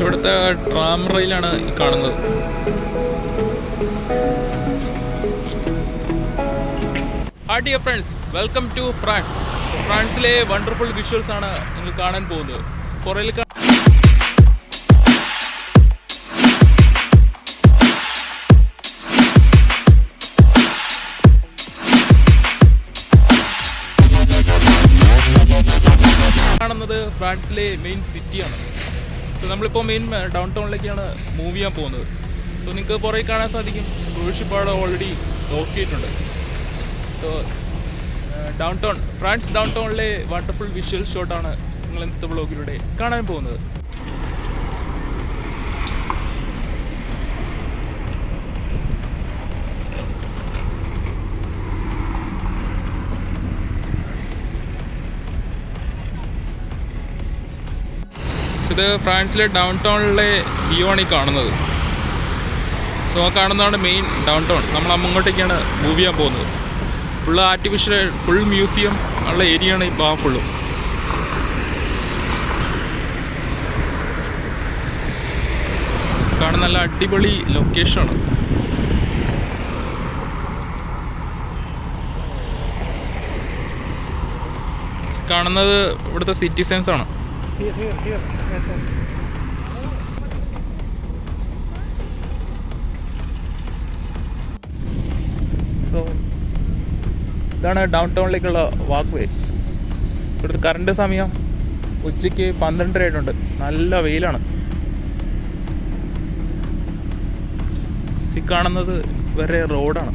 ഇവിടുത്തെ ട്രാം റെയിലാണ് ഈ കാണുന്നത്. Hi dear friends, welcome to France. ഫ്രാൻസിലെ വണ്ടർഫുൾ വിഷ്വൽസ് ആണ് നിങ്ങൾ കാണാൻ പോകുന്നത്. പുറയിൽ കാണുന്നത് ഫ്രാൻസിലെ മെയിൻ സിറ്റിയാണ്. സോ നമ്മളിപ്പോൾ മെയിൻ ഡൗൺ ടൗണിലേക്കാണ് മൂവ് ചെയ്യാൻ പോകുന്നത്. സോ നിങ്ങൾക്ക് പുറകെ കാണാൻ സാധിക്കും ടൂറിസ്റ്റ് ഓൾറെഡി നോക്കിയിട്ടുണ്ട്. So down town, France down ടൗണിലെ വണ്ടർഫുൾ വിഷ്വൽ ഷോട്ടാണ് നിങ്ങൾ ഇന്നത്തെ വ്ളോഗിലൂടെ കാണാൻ പോകുന്നത്. ഇത് ഫ്രാൻസിലെ ഡൗൺ ടൗണിലെ വ്യൂ ആണ് ഈ കാണുന്നത്. സോ ആ കാണുന്നതാണ് മെയിൻ ഡൗൺ ടൗൺ. നമ്മൾ അങ്ങോട്ടേക്കാണ് മൂവ് ചെയ്യാൻ പോകുന്നത്. ഫുള്ള് ആർട്ടിഫിഷ്യൽ, ഫുൾ മ്യൂസിയം ഉള്ള ഏരിയ ആണ് ഈ ഭാഗം ഫുള്ളും. കാണാൻ നല്ല അടിപൊളി ലൊക്കേഷനാണ്. കാണുന്നത് ഇവിടുത്തെ സിറ്റിസൺസ് ആണ്. സോ ഇതാണ് ഡൗൺ ടൗണിലേക്കുള്ള വാക്ക് വേ. ഇവിടുത്തെ കറണ്ട് സമയം ഉച്ചയ്ക്ക് 12:30 ആയിട്ടുണ്ട്. നല്ല വെയിലാണ്. ഈ കാണുന്നത് വേറെ റോഡാണ്.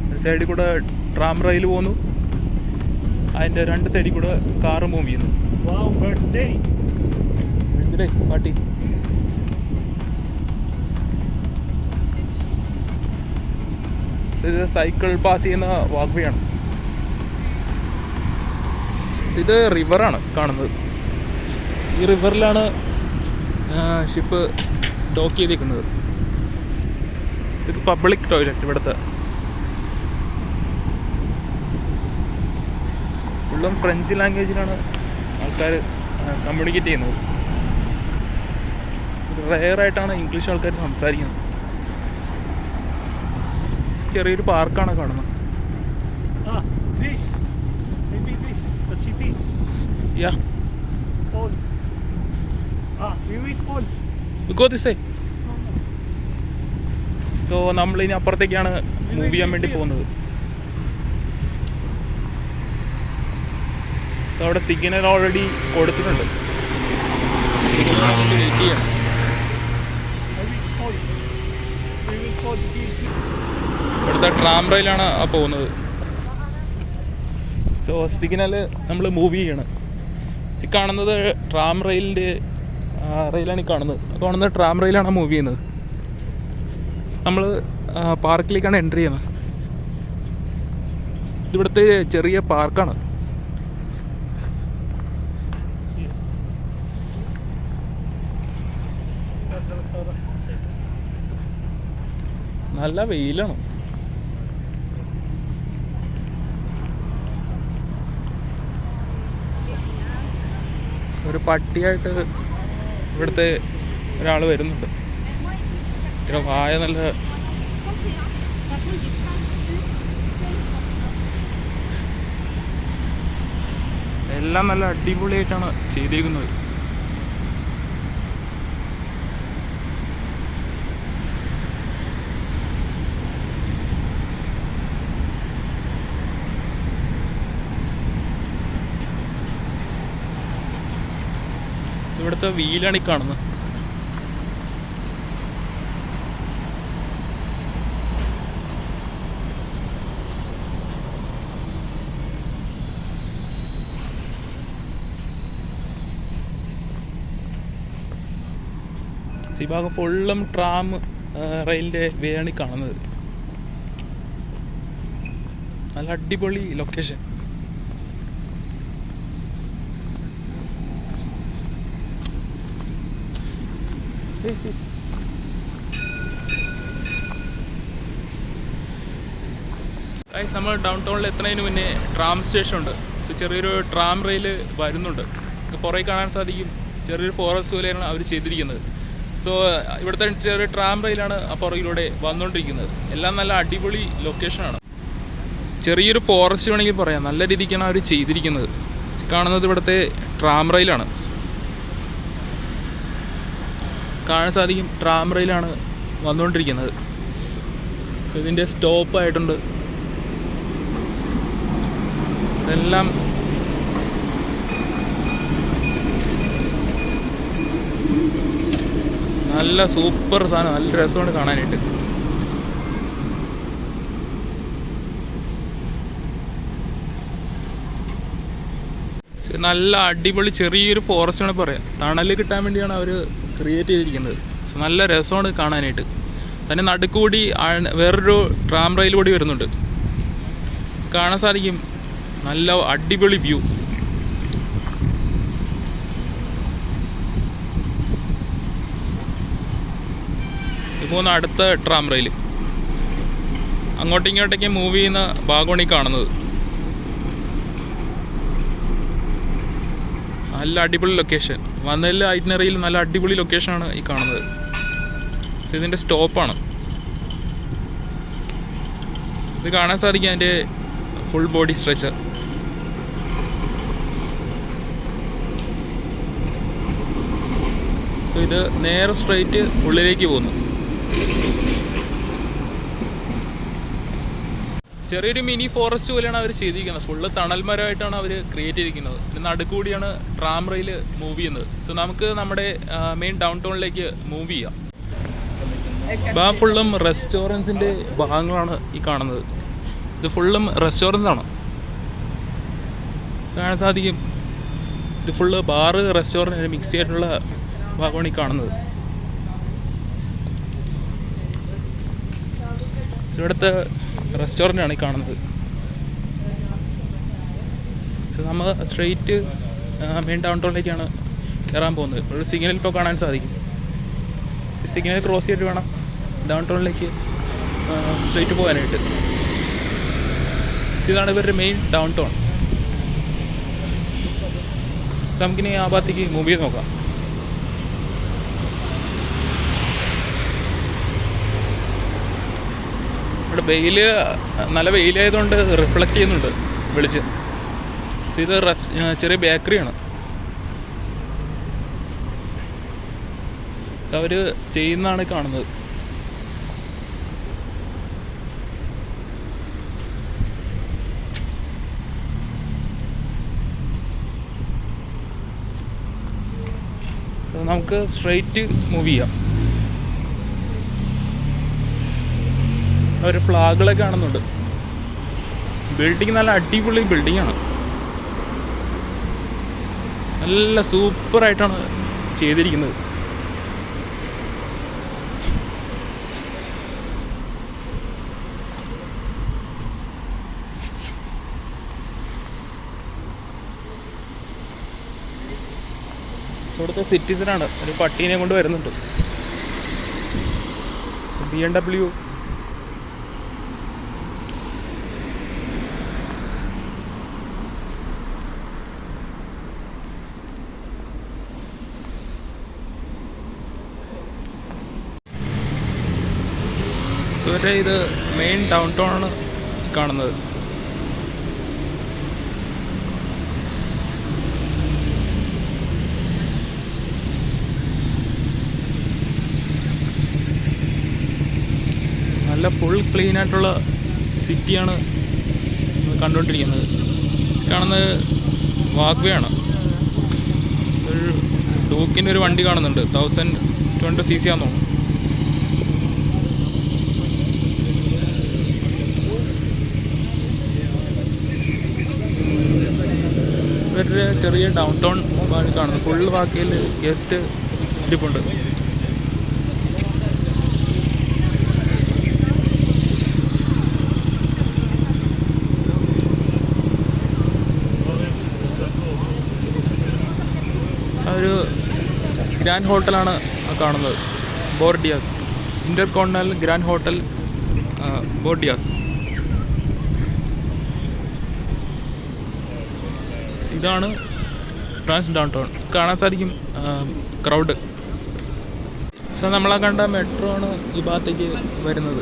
ഒരു സൈഡിൽ കൂടെ ട്രാം റെയിൽ പോകുന്നു, അതിൻ്റെ രണ്ട് സൈഡിൽ കൂടെ കാറ് മൂവ് ചെയ്യുന്നു. പാട്ടി ഇത് സൈക്കിൾ പാസ് ചെയ്യുന്ന വാക്ക് വേ ആണ്. ഇത് റിവറാണ് കാണുന്നത്. ഈ റിവറിലാണ് ഷിപ്പ് ഡോക്ക് ചെയ്തേക്കുന്നത്. ഇത് പബ്ലിക് ടോയ്ലറ്റ് ഇവിടുത്തെ. ഫുള്ളും ഫ്രഞ്ച് ലാംഗ്വേജിലാണ് ആൾക്കാർ കമ്മ്യൂണിക്കേറ്റ് ചെയ്യുന്നത്. റെയറായിട്ടാണ് ഇംഗ്ലീഷ് ആൾക്കാർ സംസാരിക്കുന്നത്. ചെറിയൊരു പാർക്കാണ് കാണുന്നത്. സോ നമ്മളിനി അപ്പുറത്തേക്കാണ് മൂവ് ചെയ്യാൻ വേണ്ടി പോകുന്നത്. സോ അവിടെ സിഗ്നൽ ഓൾറെഡി കൊടുത്തിട്ടുണ്ട്. വെയിറ്റ് ചെയ്യണം. ഇവിടുത്തെ ട്രാം റെയിലാണ് പോകുന്നത്. സോ സിഗ്നൽ നമ്മൾ മൂവ് ചെയ്യണം. കാണുന്നത് ട്രാം റെയിലിൻ്റെ റെയിലാണ് ഈ കാണുന്നത്. കാണുന്നത് ട്രാം റെയിലാണ് മൂവ് ചെയ്യുന്നത്. നമ്മൾ പാർക്കിലേക്കാണ് എൻട്രി ചെയ്യുന്നത്. ഇതിവിടുത്തെ ചെറിയ പാർക്കാണ്. നല്ല വെയിലാണ്. ഒരു പട്ടിയായിട്ട് ഇവിടുത്തെ ഒരാൾ വരുന്നുണ്ട്. വായ നല്ല എല്ലാം നല്ല അടിപൊളിയായിട്ടാണ് ചെയ്തിരിക്കുന്നത്. ഇവിടുത്തെ വീലാണ് ഈ കാണുന്നത്. ഈ ഭാഗം ഫുള്ളും ട്രാം റെയിലിൻ്റെ വേ ആണ് ഈ കാണുന്നത്. നല്ല അടിപൊളി ലൊക്കേഷൻ. നമ്മൾ ഡൗൺ ടൗണിൽ എത്തുന്നതിന് മുന്നേ ട്രാം സ്റ്റേഷൻ ഉണ്ട്. സോ ചെറിയൊരു ട്രാം റെയിൽ വരുന്നുണ്ട്. പുറകെ കാണാൻ സാധിക്കും ചെറിയൊരു ഫോറസ്റ്റ് പോലെയാണ് അവർ ചെയ്തിരിക്കുന്നത്. സോ ഇവിടുത്തെ ചെറിയ ട്രാം റെയിലാണ് ആ പുറകിലൂടെ വന്നുകൊണ്ടിരിക്കുന്നത്. എല്ലാം നല്ല അടിപൊളി ലൊക്കേഷനാണ്. ചെറിയൊരു ഫോറസ്റ്റ് വേണമെങ്കിൽ പറയാം, നല്ല രീതിക്കാണ് അവർ ചെയ്തിരിക്കുന്നത്. കാണുന്നത് ഇവിടുത്തെ ട്രാം റെയിലാണ്, കാണാൻ സാധിക്കും. ട്രാം റെയിലാണ് വന്നുകൊണ്ടിരിക്കുന്നത്. സോ ഇതിൻ്റെ സ്റ്റോപ്പായിട്ടുണ്ട്. ഇതെല്ലാം നല്ല സൂപ്പർ സാധനം, നല്ല രസമാണ് കാണാനായിട്ട്. നല്ല അടിപൊളി ചെറിയൊരു ഫോറസ്റ്റ് ആണ് പറയാം. തണൽ കിട്ടാൻ വേണ്ടിയാണ് അവർ ക്രിയേറ്റ് ചെയ്തിരിക്കുന്നത്. സോ നല്ല രസമാണ് കാണാനായിട്ട്. തന്നെ നടുക്കൂടി വേറൊരു ട്രാം റെയിൽ കൂടി വരുന്നുണ്ട്, കാണാൻ സാധിക്കും. നല്ല അടിപൊളി വ്യൂ. ഇപ്പോൾ അടുത്ത ട്രാം റെയിൽ അങ്ങോട്ടും ഇങ്ങോട്ടേക്ക് മൂവ് ചെയ്യുന്ന ഭാഗമാണ് ഈ കാണുന്നത്. നല്ല അടിപൊളി ലൊക്കേഷൻ. വന്നതിൽ ഐറ്റിനറിയിൽ നല്ല അടിപൊളി ലൊക്കേഷനാണ് ഈ കാണുന്നത്. ഇതിൻ്റെ സ്റ്റോപ്പാണ്. ഇത് കാണാൻ സാധിക്കും അതിൻ്റെ ഫുൾ ബോഡി സ്ട്രെച്ചർ. സോ ഇത് നേരെ സ്ട്രെയിറ്റ് ഉള്ളിലേക്ക് പോകുന്നു. ചെറിയൊരു മിനി ഫോറസ്റ്റ് പോലെയാണ് അവർ ചെയ്തിരിക്കുന്നത്. ഫുള്ള് തണൽ മരമായിട്ടാണ് അവർ ക്രിയേറ്റ് ചെയ്തിരിക്കുന്നത്. പിന്നെ നടുക്കൂടിയാണ് ട്രാം റെയിൽ മൂവ് ചെയ്യുന്നത്. സോ നമുക്ക് നമ്മുടെ മെയിൻ ഡൗൺ ടൗണിലേക്ക് മൂവ് ചെയ്യാം. ഇപ്പോൾ ആ ഫുള്ളും റെസ്റ്റോറൻറ്റ്സിൻ്റെ ഭാഗങ്ങളാണ് ഈ കാണുന്നത്. ഇത് ഫുള്ളും റെസ്റ്റോറൻറ്റ്സ് ആണ്, കാണാൻ സാധിക്കും. ഇത് ഫുള്ള് ബാറ് റെസ്റ്റോറൻറ്റ് മിക്സ് ചെയ്തിട്ടുള്ള ഭാഗമാണ് ഈ കാണുന്നത്. ഇവിടുത്തെ റെസ്റ്റോറൻ്റാണ് ഈ കാണുന്നത്. സോ നമ്മൾ സ്ട്രെയിറ്റ് മെയിൻ ഡൗൺ ടൗണിലേക്കാണ് കയറാൻ പോകുന്നത്. ഒരു സിഗ്നൽ ഇപ്പോൾ കാണാൻ സാധിക്കും. ഈ സിഗ്നൽ ക്രോസ് ചെയ്തിട്ട് വേണം ഡൗൺ ടൗണിലേക്ക് സ്ട്രെയിറ്റ് പോകാനായിട്ട്. ഇതാണ് ഇവരുടെ മെയിൻ ഡൗൺ ടൗൺ. നമുക്കിനി ആ ഭാഗത്തേക്ക് മൂവ് ചെയ്ത് നോക്കാം. ഇവിടെ നല്ല വെയിലായതുകൊണ്ട് റിഫ്ലക്റ്റ് ചെയ്യുന്നുണ്ട് വെളിച്ചം. ഇത് ചെറിയ ബേക്കറിയാണ്. അവർ ചെയ്യുന്നതാണ് കാണുന്നത്. സോ നമുക്ക് സ്ട്രെയിറ്റ് മൂവ് ചെയ്യാം. അവർ ഫ്ലാഗുകളൊക്കെ കാണുന്നുണ്ട്. ബിൽഡിങ് നല്ല അടിപൊളി ബിൽഡിങ്ങാണ്. നല്ല സൂപ്പറായിട്ടാണ് ചെയ്തിരിക്കുന്നത്. ഇവിടുത്തെ സിറ്റിസനാണ്. ഒരു പട്ടീനെ കൊണ്ട് വരുന്നുണ്ട്. BMW പക്ഷേ ഇത് മെയിൻ ഡൗൺ ടൗൺ ആണ് കാണുന്നത്. നല്ല ഫുൾ ക്ലീൻ ആയിട്ടുള്ള സിറ്റിയാണ് കണ്ടുകൊണ്ടിരിക്കുന്നത്. കാണുന്നത് വാക്വേ ആണ്. ഒരു ഡൂക്കിൻ്റെ ഒരു വണ്ടി കാണുന്നുണ്ട്. 1020cc ആണെന്ന് തോന്നുന്നു. ഇവരുടെ ചെറിയ ഡൗൺ ടൗൺ കാണുന്നത്. ഫുൾ ബാക്കിയിൽ ഗസ്റ്റ് ഇരിപ്പുണ്ട്. ഒരു ഗ്രാൻഡ് ഹോട്ടലാണ് കാണുന്നത്. ബോർഡിയാസ് ഇൻ്റർകോണ്ടിനൽ ഗ്രാൻഡ് ഹോട്ടൽ ബോർഡിയാസ്. ഇതാണ് ഫ്രാൻസ് ഡൗൺ ടൗൺ കാണാൻ സാധിക്കും ക്രൗഡ്. സോ നമ്മളാ കണ്ട മെട്രോ ആണ് ഈ ഭാഗത്തേക്ക് വരുന്നത്.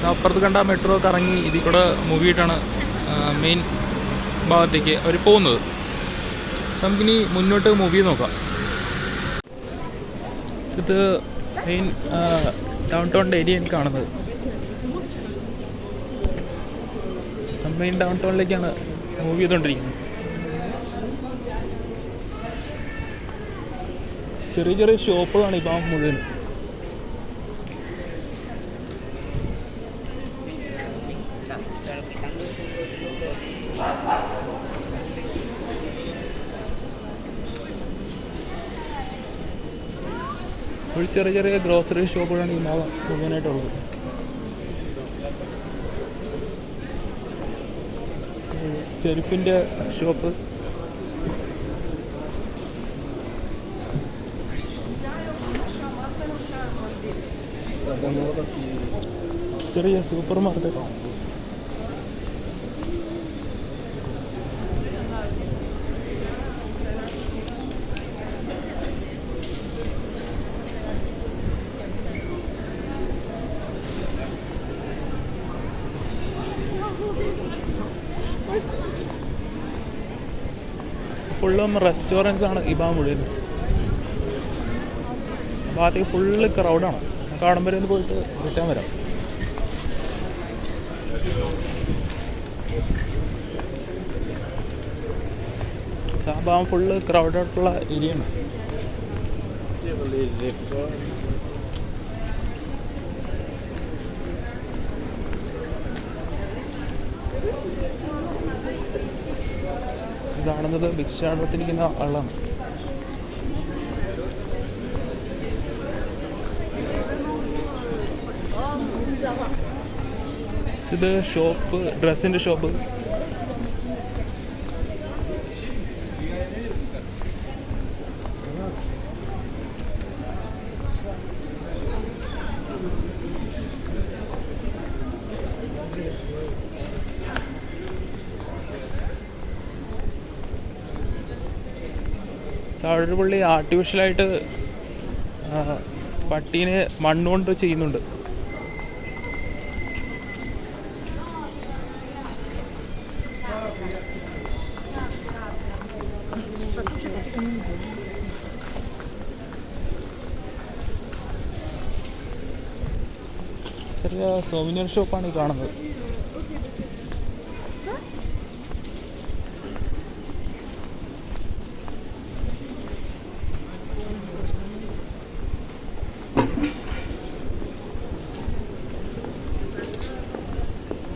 സോ അപ്പുറത്ത് കണ്ട മെട്രോ കറങ്ങി ഇതിൽ കൂടെ മൂവിയിട്ടാണ് മെയിൻ ഭാഗത്തേക്ക് അവർ പോകുന്നത്. സോ നമുക്കിനി മുന്നോട്ട് മൂവി നോക്കാം. സോ ഇത് മെയിൻ ഡൗൺ ടൗണിൻ്റെ ഏരിയ എനിക്ക് കാണുന്നത്. മെയിൻ ഡൗൺ ടൗണിലേക്കാണ് മൂവ് ചെയ്തുകൊണ്ടിരിക്കുന്നത്. ചെറിയ ചെറിയ ഷോപ്പുകളാണ് ഇപ്പം മുഴുവൻ. ഒരു ചെറിയ ചെറിയ ഗ്രോസറി ഷോപ്പുകളാണ് ഈ ഭാഗം മുഴുവനായിട്ടുള്ളത്. ചെരുപ്പിൻ്റെ ഷോപ്പ്, ചെറിയ സൂപ്പർ മാർക്കറ്റ്, ഫുള്ളും റെസ്റ്റോറൻറ്റ്സ് ആണ് ഈ ഭാഗം മുഴുവൻ. ഭാഗത്തേക്ക് ഫുള്ള് ക്രൗഡാണ്. കാടം വരെ ഒന്ന് പോയിട്ട് റിട്ടേൺ വരാം. ആ ഭാഗം ഫുള്ള് ക്രൗഡായിട്ടുള്ള ഏരിയ ആണ്. കാണുന്നത് ഭിക്ഷാടനത്തിരിക്കുന്ന ആളാണ്. ഇത് ഷോപ്പ്, ഡ്രസ്സിൻ്റെ ഷോപ്പ്. അവിടെ ഒരു പുള്ളി ആർട്ടിഫിഷ്യലായിട്ട് പട്ടീനെ മണ്ണുകൊണ്ട് ചെയ്യുന്നുണ്ട്. ചെറിയ സോവിനിയർ ഷോപ്പാണ് ഈ കാണുന്നത്.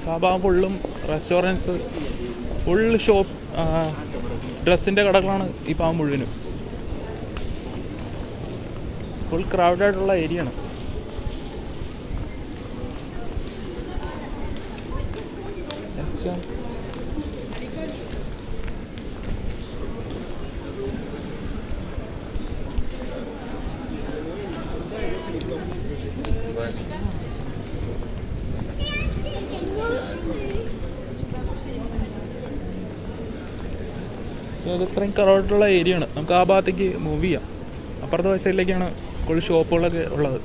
സാബാ ഫുള്ളും റെസ്റ്റോറൻറ്റ്സ്, ഫുൾ ഷോപ്പ്, ഡ്രസ്സിൻ്റെ കടകളാണ് ഈ പാവം മുഴുവനും. ഫുൾ ക്രൗഡായിട്ടുള്ള ഏരിയ ആണ്. സോ അത് ഇത്രയും ക്രൗഡുള്ള ഏരിയ ആണ്. നമുക്ക് ആ ഭാഗത്തേക്ക് മൂവ് ചെയ്യാം. അപ്പുറത്തെ സൈഡിലേക്കാണ് കൂടുതൽ ഷോപ്പുകളൊക്കെ ഉള്ളത്.